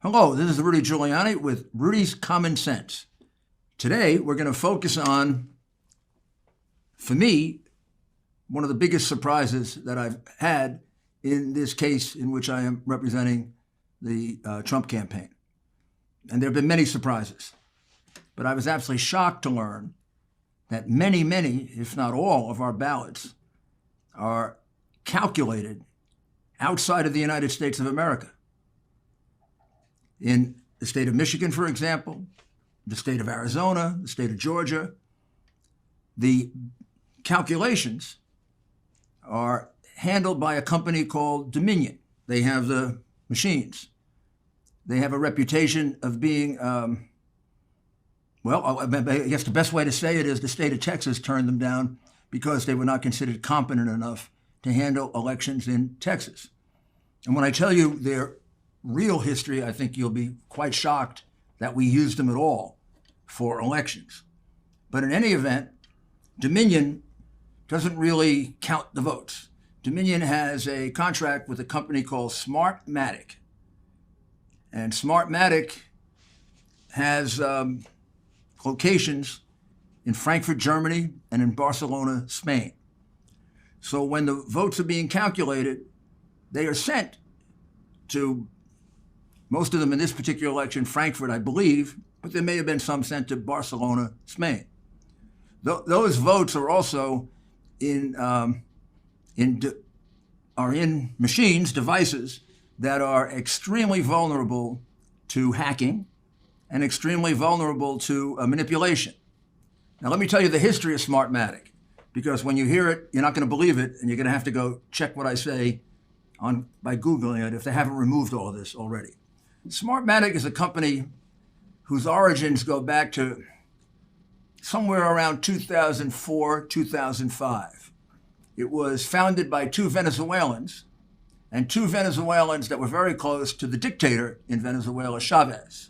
Hello, this is Rudy Giuliani with Rudy's Common Sense. Today, we're going to focus on, for me, one of the biggest surprises that I've had in this case in which I am representing the Trump campaign. And there have been many surprises, but I was absolutely shocked to learn that many, if not all, of our ballots are calculated outside of the United States of America. In the state of Michigan, for example, the state of Arizona, the state of Georgia, the calculations are handled by a company called Dominion. They have the machines. They have a reputation of being, I guess the best way to say it is the state of Texas turned them down because they were not considered competent enough to handle elections in Texas. And when I tell you their real history, I think you'll be quite shocked that we used them at all for elections. But in any event, Dominion doesn't really count the votes. Dominion has a contract with a company called Smartmatic. And Smartmatic has locations in Frankfurt, Germany, and in Barcelona, Spain. So when the votes are being calculated, they are sent to, most of them in this particular election, Frankfurt, I believe, but there may have been some sent to Barcelona, Spain. Those votes are also in machines, devices that are extremely vulnerable to hacking and extremely vulnerable to manipulation. Now, let me tell you the history of Smartmatic, because when you hear it, you're not going to believe it, and you're going to have to go check what I say by Googling it if they haven't removed all of this already. Smartmatic is a company whose origins go back to somewhere around 2004, 2005. It was founded by two Venezuelans that were very close to the dictator in Venezuela, Chavez.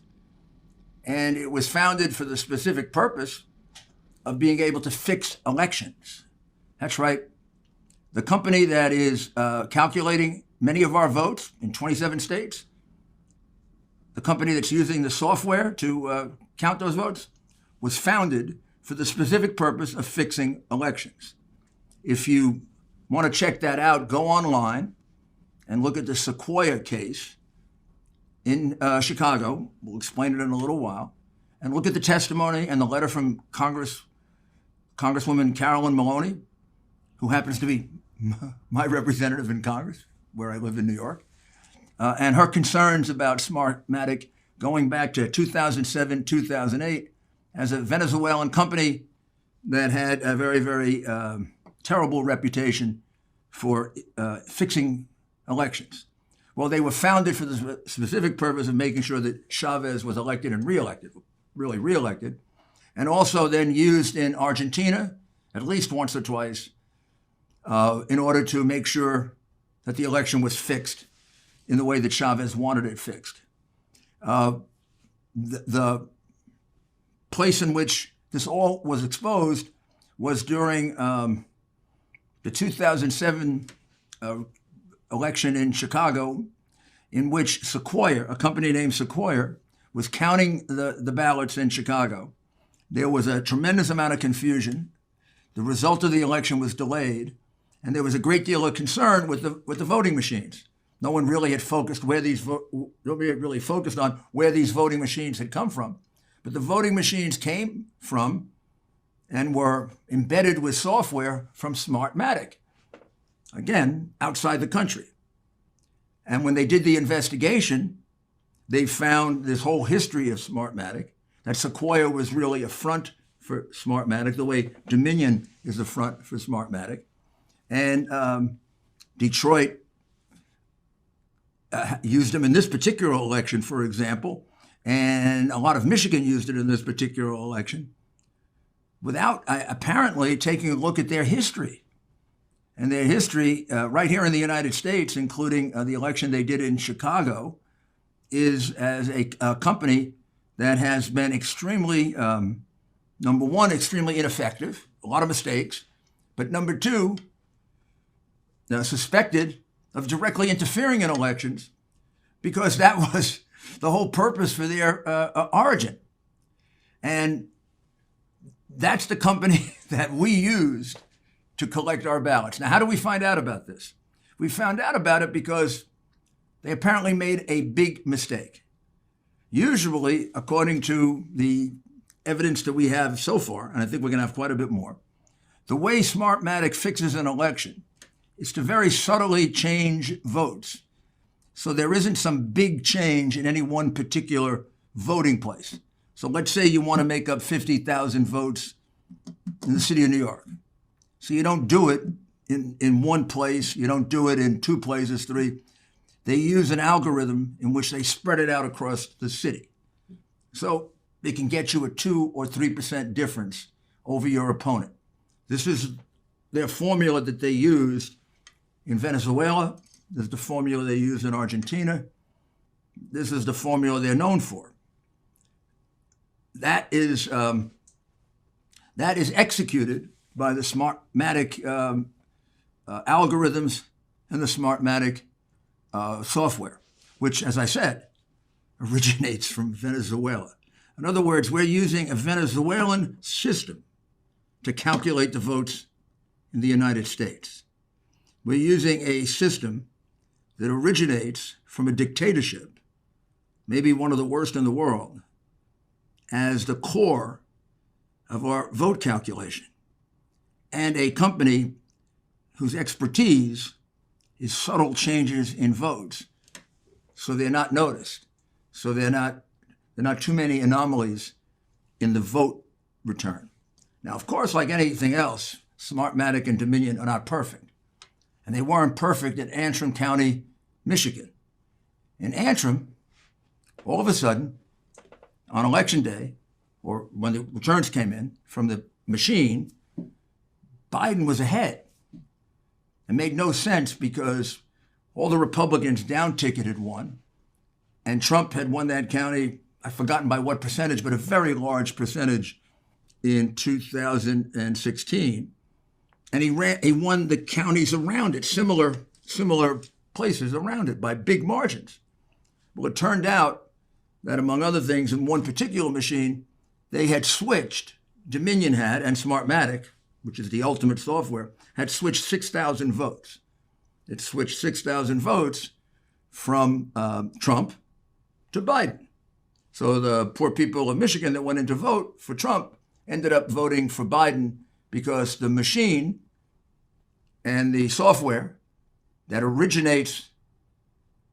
And it was founded for the specific purpose of being able to fix elections. That's right. The company that is calculating many of our votes in 27 states, the company that's using the software to count those votes, was founded for the specific purpose of fixing elections. If you want to check that out, go online and look at the Sequoia case in Chicago. We'll explain it in a little while. And look at the testimony and the letter from Congresswoman Carolyn Maloney, who happens to be my representative in Congress, where I live in New York, and her concerns about Smartmatic going back to 2007, 2008, as a Venezuelan company that had a very terrible reputation for fixing elections. Well, they were founded for the specific purpose of making sure that Chavez was elected and reelected, and also then used in Argentina at least once or twice in order to make sure that the election was fixed in the way that Chavez wanted it fixed. The place in which this all was exposed was during the 2007 election in Chicago, in which Sequoia, a company named Sequoia, was counting the ballots in Chicago. There was a tremendous amount of confusion. The result of the election was delayed, and there was a great deal of concern with the voting machines. No one really had focused on where these voting machines had come from. But the voting machines came from and were embedded with software from Smartmatic, again, outside the country. And when they did the investigation, they found this whole history of Smartmatic, that Sequoia was really a front for Smartmatic, the way Dominion is a front for Smartmatic. And Detroit used them in this particular election, for example, and a lot of Michigan used it in this particular election, without apparently taking a look at their history. And their history right here in the United States, including the election they did in Chicago, is as a company that has been extremely, number one, extremely ineffective, a lot of mistakes, but number two, suspected of directly interfering in elections, because that was the whole purpose for their origin. And that's the company that we used to collect our ballots. Now, how do we find out about this? We found out about it because they apparently made a big mistake. Usually, according to the evidence that we have so far, and I think we're going to have quite a bit more, the way Smartmatic fixes an election is to very subtly change votes. So there isn't some big change in any one particular voting place. So let's say you want to make up 50,000 votes in the city of New York. So you don't do it in one place. You don't do it in two places, three. They use an algorithm in which they spread it out across the city. So they can get you a 2 or 3% difference over your opponent. This is their formula that they used in Venezuela. This is the formula they use in Argentina. This is the formula they're known for. That is executed by the Smartmatic algorithms and the Smartmatic software, which, as I said, originates from Venezuela. In other words, we're using a Venezuelan system to calculate the votes in the United States. We're using a system that originates from a dictatorship, maybe one of the worst in the world, as the core of our vote calculation, and a company whose expertise is subtle changes in votes, so they're not noticed, so they're not too many anomalies in the vote return. Now, of course, like anything else, Smartmatic and Dominion are not perfect, and they weren't perfect in Antrim County, Michigan. In Antrim, all of a sudden, on election day, or when the returns came in from the machine, Biden was ahead. It made no sense because all the Republicans down-ticketed won, and Trump had won that county, I've forgotten by what percentage, but a very large percentage in 2016. And he won the counties around it, similar places around it by big margins. Well, it turned out that, among other things, in one particular machine, they had switched, Dominion had, and Smartmatic, which is the ultimate software, had switched 6,000 votes. It switched 6,000 votes from Trump to Biden. So the poor people of Michigan that went in to vote for Trump ended up voting for Biden because the machine and the software that originates,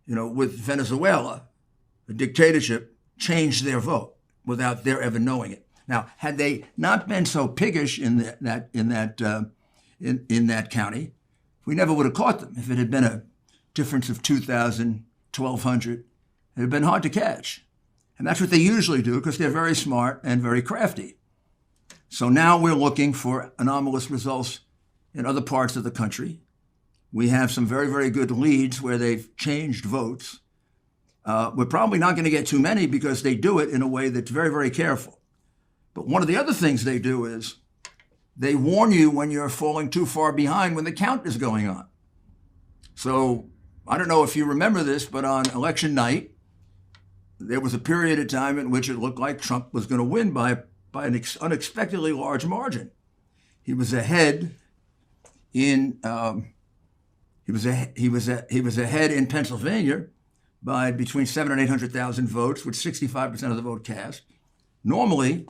with Venezuela, the dictatorship, changed their vote without their ever knowing it. Now, had they not been so piggish in that county, we never would have caught them. If it had been a difference of 2,000, 1,200, it would have been hard to catch. And that's what they usually do because they're very smart and very crafty. So now we're looking for anomalous results in other parts of the country. We have some very, very good leads where they've changed votes. We're probably not going to get too many because they do it in a way that's very, very careful. But one of the other things they do is they warn you when you're falling too far behind when the count is going on. So I don't know if you remember this, but on election night, there was a period of time in which it looked like Trump was going to win by an unexpectedly large margin. He was ahead in he was ahead in Pennsylvania by between 700,000 and 800,000 votes, with 65% of the vote cast. Normally,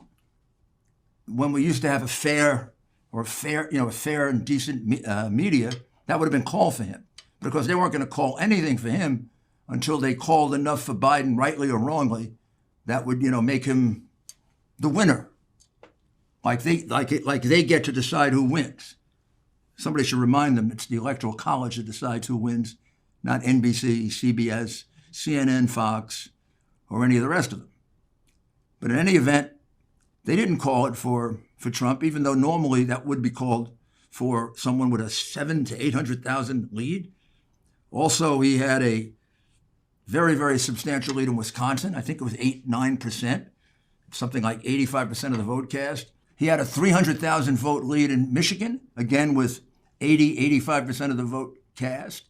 when we used to have a fair and decent media, that would have been called for him, because they weren't going to call anything for him until they called enough for Biden, rightly or wrongly, that would make him the winner. Like they get to decide who wins. Somebody should remind them it's the Electoral College that decides who wins, not NBC, CBS, CNN, Fox, or any of the rest of them. But in any event, they didn't call it for Trump, even though normally that would be called for someone with a 700,000 to 800,000 lead. Also, he had a very, very substantial lead in Wisconsin. I think it was 9%, something like 85% of the vote cast. He had a 300,000 vote lead in Michigan, again with 85% of the vote cast.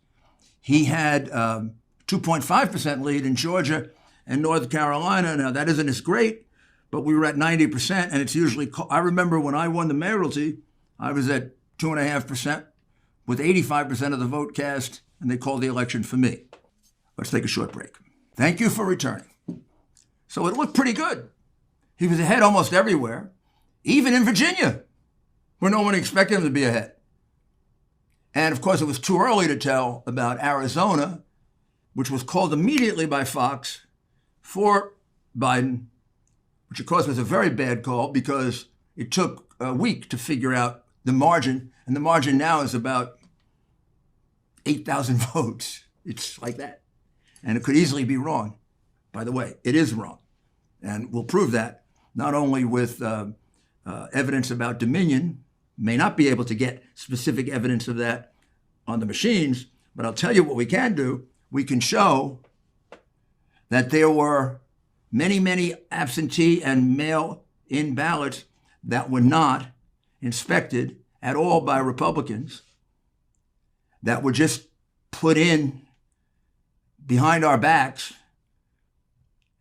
He had 2.5% lead in Georgia, and North Carolina. Now, that isn't as great, but we were at 90%, and it's usually, I remember when I won the mayoralty, I was at 2.5% with 85% of the vote cast, and they called the election for me. Let's take a short break. Thank you for returning. So it looked pretty good. He was ahead almost everywhere, even in Virginia, where no one expected him to be ahead. And of course, it was too early to tell about Arizona, which was called immediately by Fox for Biden, which of course was a very bad call because it took a week to figure out the margin. And the margin now is about 8,000 votes. It's like that. And it could easily be wrong. By the way, it is wrong. And we'll prove that not only with evidence about Dominion, may not be able to get specific evidence of that on the machines, but I'll tell you what we can do. We can show that there were many, many absentee and mail-in ballots that were not inspected at all by Republicans, that were just put in behind our backs.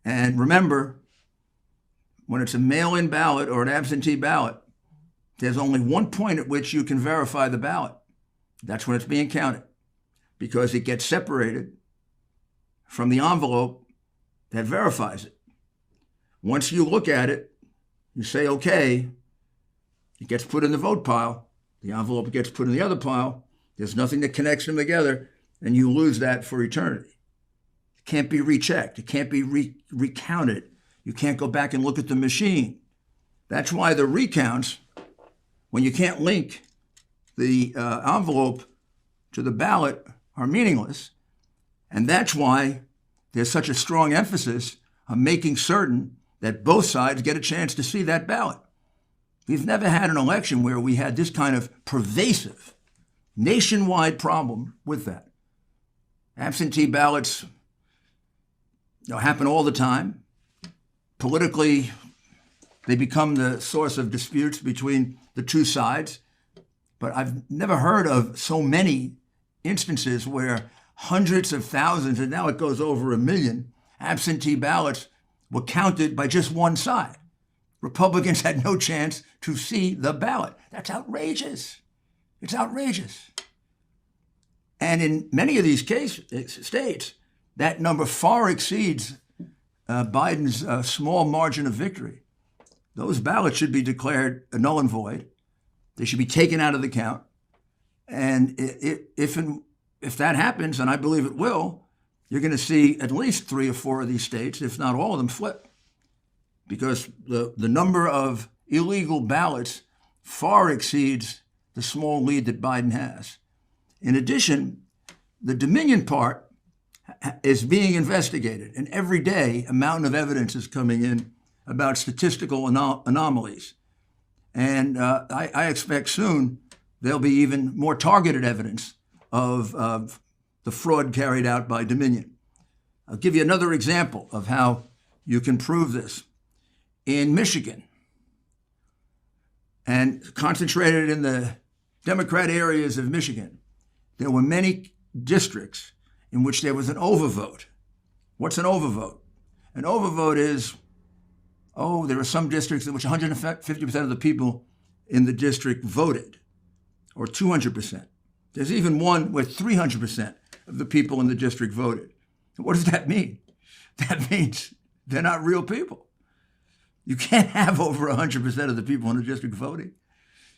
And remember, when it's a mail-in ballot or an absentee ballot, there's only one point at which you can verify the ballot. That's when it's being counted, because it gets separated from the envelope that verifies it. Once you look at it, you say, okay, it gets put in the vote pile, the envelope gets put in the other pile, there's nothing that connects them together, and you lose that for eternity. It can't be rechecked. It can't be recounted. You can't go back and look at the machine. That's why the recounts, when you can't link the envelope to the ballot, are meaningless. And that's why there's such a strong emphasis on making certain that both sides get a chance to see that ballot. We've never had an election where we had this kind of pervasive, nationwide problem with that. Absentee ballots happen all the time. Politically, they become the source of disputes between the two sides. But I've never heard of so many instances where hundreds of thousands, and now it goes over 1 million, absentee ballots were counted by just one side. Republicans had no chance to see the ballot. That's outrageous. It's outrageous. And in many of these states, that number far exceeds Biden's small margin of victory. Those ballots should be declared null and void. They should be taken out of the count. And if that happens, and I believe it will, you're going to see at least 3 or 4 of these states, if not all of them, flip. Because the number of illegal ballots far exceeds the small lead that Biden has. In addition, the Dominion part is being investigated, and every day a mountain of evidence is coming in about statistical anomalies. And I expect soon there'll be even more targeted evidence of the fraud carried out by Dominion. I'll give you another example of how you can prove this. In Michigan, and concentrated in the Democrat areas of Michigan, there were many districts in which there was an overvote. What's an overvote? An overvote is, there are some districts in which 150% of the people in the district voted, or 200%. There's even one where 300% of the people in the district voted. What does that mean? That means they're not real people. You can't have over 100% of the people in the district voting.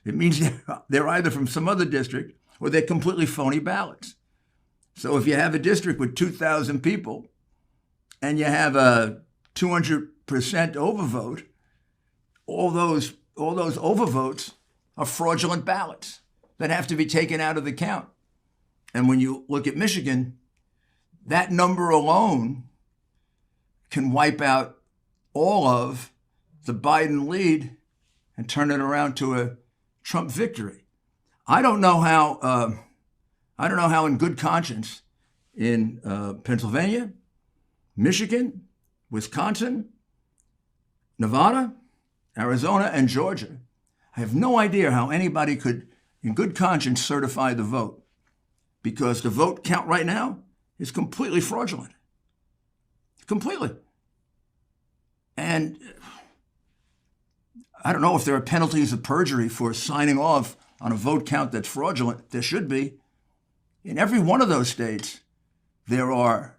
It means they're either from some other district or they're completely phony ballots. So if you have a district with 2,000 people and you have a 200% overvote, all those overvotes are fraudulent ballots that have to be taken out of the count. And when you look at Michigan, that number alone can wipe out all of the Biden lead and turn it around to a Trump victory. I don't know how in good conscience in Pennsylvania, Michigan, Wisconsin, Nevada, Arizona, and Georgia, I have no idea how anybody could, in good conscience, certify the vote, because the vote count right now is completely fraudulent. Completely. And I don't know if there are penalties of perjury for signing off on a vote count that's fraudulent. There should be. In every one of those states, there are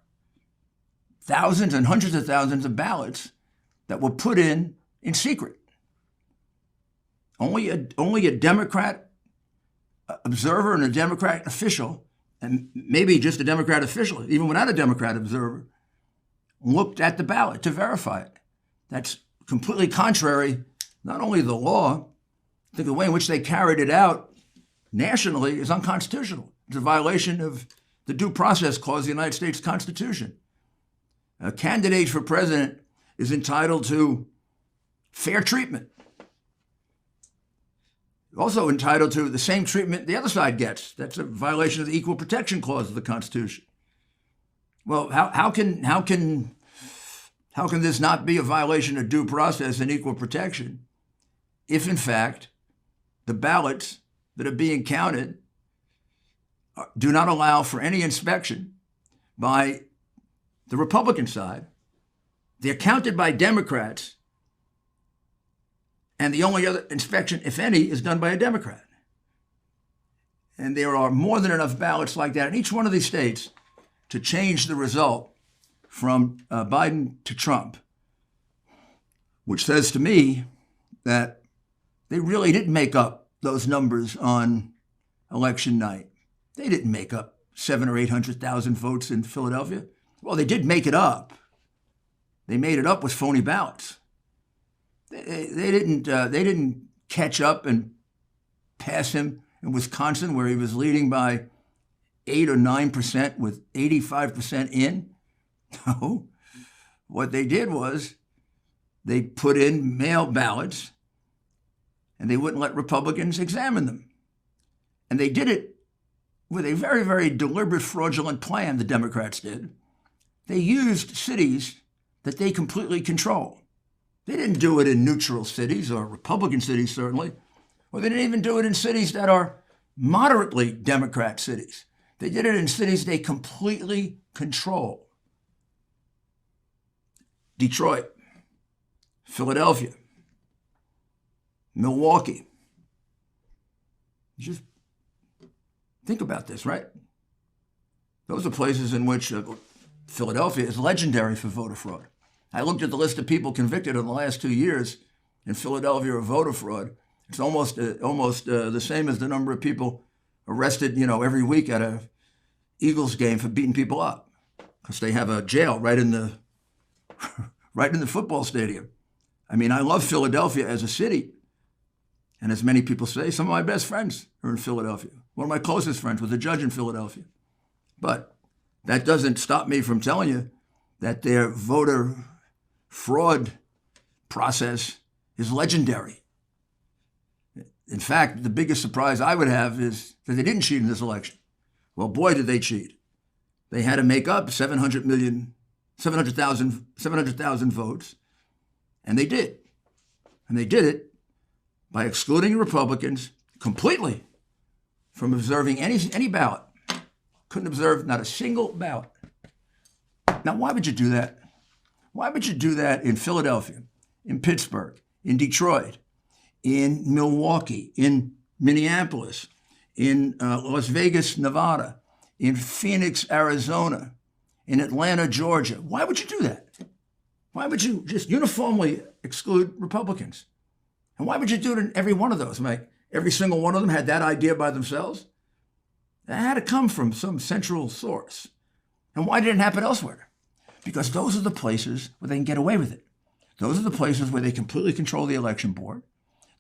thousands and hundreds of thousands of ballots that were put in secret. Only a Democrat observer and a Democrat official, and maybe just a Democrat official, even without a Democrat observer, looked at the ballot to verify it. That's completely contrary, not only to the law, I think the way in which they carried it out nationally is unconstitutional. It's a violation of the Due Process Clause of the United States Constitution. A candidate for president is entitled to fair treatment. Also entitled to the same treatment the other side gets. That's a violation of the Equal Protection Clause of the Constitution. Well, how can this not be a violation of due process and equal protection if, in fact, the ballots that are being counted do not allow for any inspection by the Republican side? They're counted by Democrats, and the only other inspection, if any, is done by a Democrat. And there are more than enough ballots like that in each one of these states to change the result from Biden to Trump, which says to me that they really didn't make up those numbers on election night. They didn't make up 700,000 or 800,000 votes in Philadelphia. Well, they did make it up. They made it up with phony ballots. They didn't catch up and pass him in Wisconsin, where he was leading by 8 or 9% with 85% in. No, what they did was they put in mail ballots, and they wouldn't let Republicans examine them. And they did it with a very, very deliberate, fraudulent plan, the Democrats did. They used cities that they completely control. They didn't do it in neutral cities, or Republican cities certainly, or they didn't even do it in cities that are moderately Democrat cities. They did it in cities they completely control. Detroit, Philadelphia, Milwaukee. Just think about this, right? Those are places in which Philadelphia is legendary for voter fraud. I looked at the list of people convicted in the last 2 years in Philadelphia of voter fraud. It's almost the same as the number of people arrested, every week at a Eagles game for beating people up, because they have a jail right in the football stadium. I mean, I love Philadelphia as a city, and as many people say, some of my best friends are in Philadelphia. One of my closest friends was a judge in Philadelphia. But that doesn't stop me from telling you that their voter fraud process is legendary. In fact, the biggest surprise I would have is that they didn't cheat in this election. Well, boy, did they cheat. They had to make up 700,000 votes, and they did. And they did it by excluding Republicans completely from observing any ballot. Couldn't observe not a single ballot. Now, why would you do that? Why would you do that in Philadelphia, in Pittsburgh, in Detroit, in Milwaukee, in Minneapolis, in Las Vegas, Nevada, in Phoenix, Arizona, in Atlanta, Georgia? Why would you do that? Why would you just uniformly exclude Republicans? And why would you do it in every one of those? Every single one of them had that idea by themselves? That had to come from some central source. And why didn't it happen elsewhere? Because those are the places where they can get away with it. Those are the places where they completely control the election board.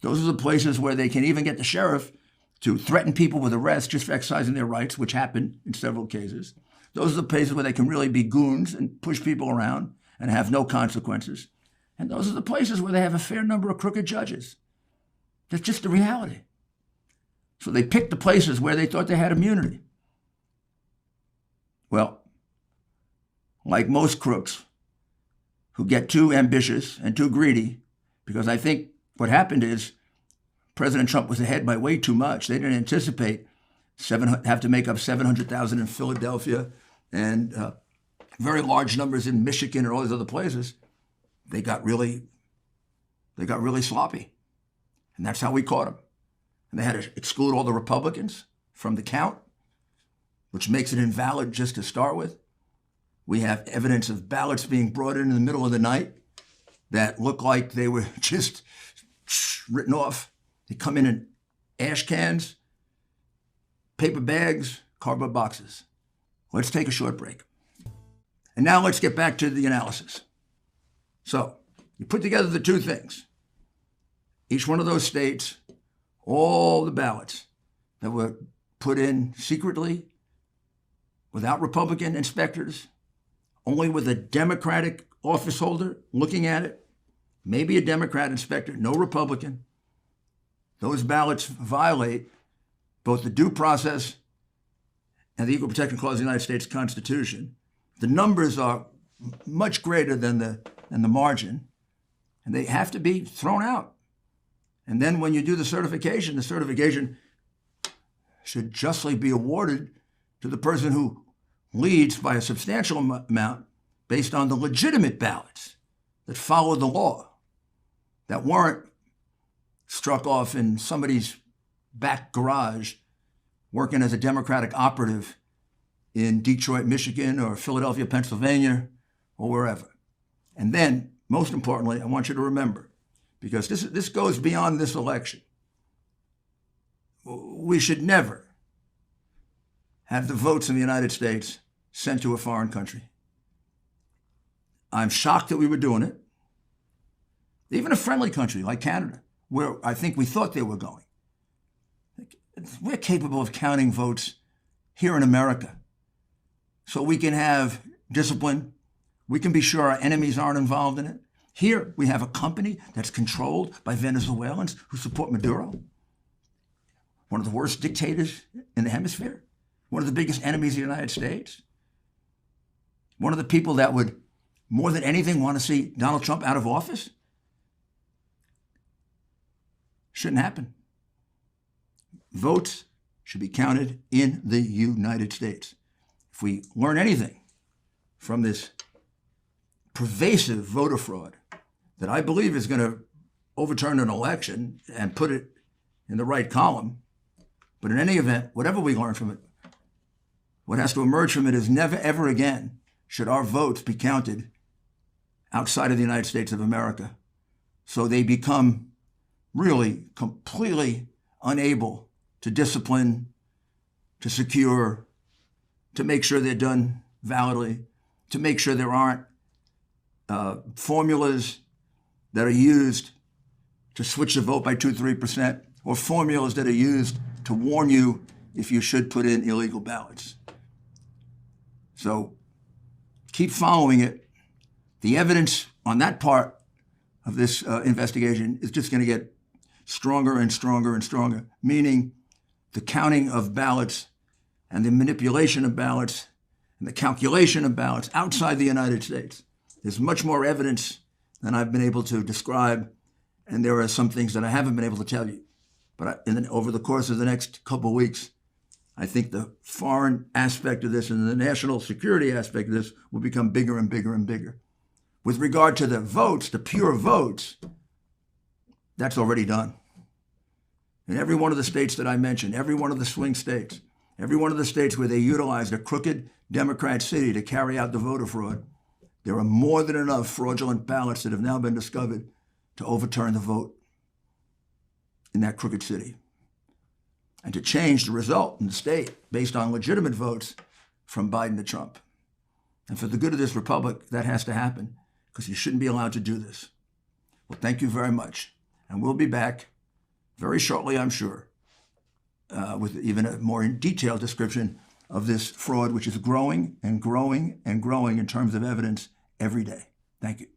Those are the places where they can even get the sheriff to threaten people with arrest just for exercising their rights, which happened in several cases. Those are the places where they can really be goons and push people around and have no consequences. And those are the places where they have a fair number of crooked judges. That's just the reality. So they picked the places where they thought they had immunity. Well, like most crooks who get too ambitious and too greedy, because I think what happened is President Trump was ahead by way too much. They didn't anticipate have to make up 700,000 in Philadelphia and very large numbers in Michigan and all these other places. they got really sloppy. And that's how we caught them. And they had to exclude all the Republicans from the count, which makes it invalid just to start with. We have evidence of ballots being brought in the middle of the night that look like they were just written off. They come in ash cans, paper bags, cardboard boxes. Let's take a short break. And now let's get back to the analysis. So you put together the two things. Each one of those states, all the ballots that were put in secretly, without Republican inspectors, only with a Democratic office holder looking at it, maybe a Democrat inspector, no Republican. Those ballots violate both the due process and the Equal Protection Clause of the United States Constitution. The numbers are much greater than the margin, and they have to be thrown out. And then when you do the certification should justly be awarded to the person who leads by a substantial amount based on the legitimate ballots that follow the law, that weren't struck off in somebody's back garage working as a Democratic operative in Detroit, Michigan, or Philadelphia, Pennsylvania, or wherever. And then, most importantly, I want you to remember, because this goes beyond this election, we should never have the votes in the United States sent to a foreign country. I'm shocked that we were doing it. Even a friendly country like Canada, where I think we thought they were going. We're capable of counting votes here in America. So we can have discipline. We can be sure our enemies aren't involved in it. Here, we have a company that's controlled by Venezuelans who support Maduro, one of the worst dictators in the hemisphere, one of the biggest enemies of the United States, one of the people that would, more than anything, want to see Donald Trump out of office. Shouldn't happen. Votes should be counted in the United States. If we learn anything from this pervasive voter fraud that I believe is going to overturn an election and put it in the right column, but in any event, whatever we learn from it, what has to emerge from it is never, ever again should our votes be counted outside of the United States of America. So they become really completely unable to discipline, to secure, to make sure they're done validly, to make sure there aren't formulas that are used to switch the vote by 2-3%, or formulas that are used to warn you if you should put in illegal ballots. So keep following it. The evidence on that part of this investigation is just going to get stronger and stronger and stronger, meaning the counting of ballots and the manipulation of ballots and the calculation of ballots outside the United States. There's much more evidence than I've been able to describe, and there are some things that I haven't been able to tell you. But over the course of the next couple of weeks, I think the foreign aspect of this and the national security aspect of this will become bigger and bigger and bigger. With regard to the votes, the pure votes, that's already done. In every one of the states that I mentioned, every one of the swing states, every one of the states where they utilized a crooked Democrat city to carry out the voter fraud, there are more than enough fraudulent ballots that have now been discovered to overturn the vote in that crooked city and to change the result in the state based on legitimate votes from Biden to Trump. And for the good of this republic, that has to happen, because you shouldn't be allowed to do this. Well, thank you very much. And we'll be back very shortly, I'm sure, with even a more detailed description of this fraud, which is growing and growing and growing in terms of evidence every day. Thank you.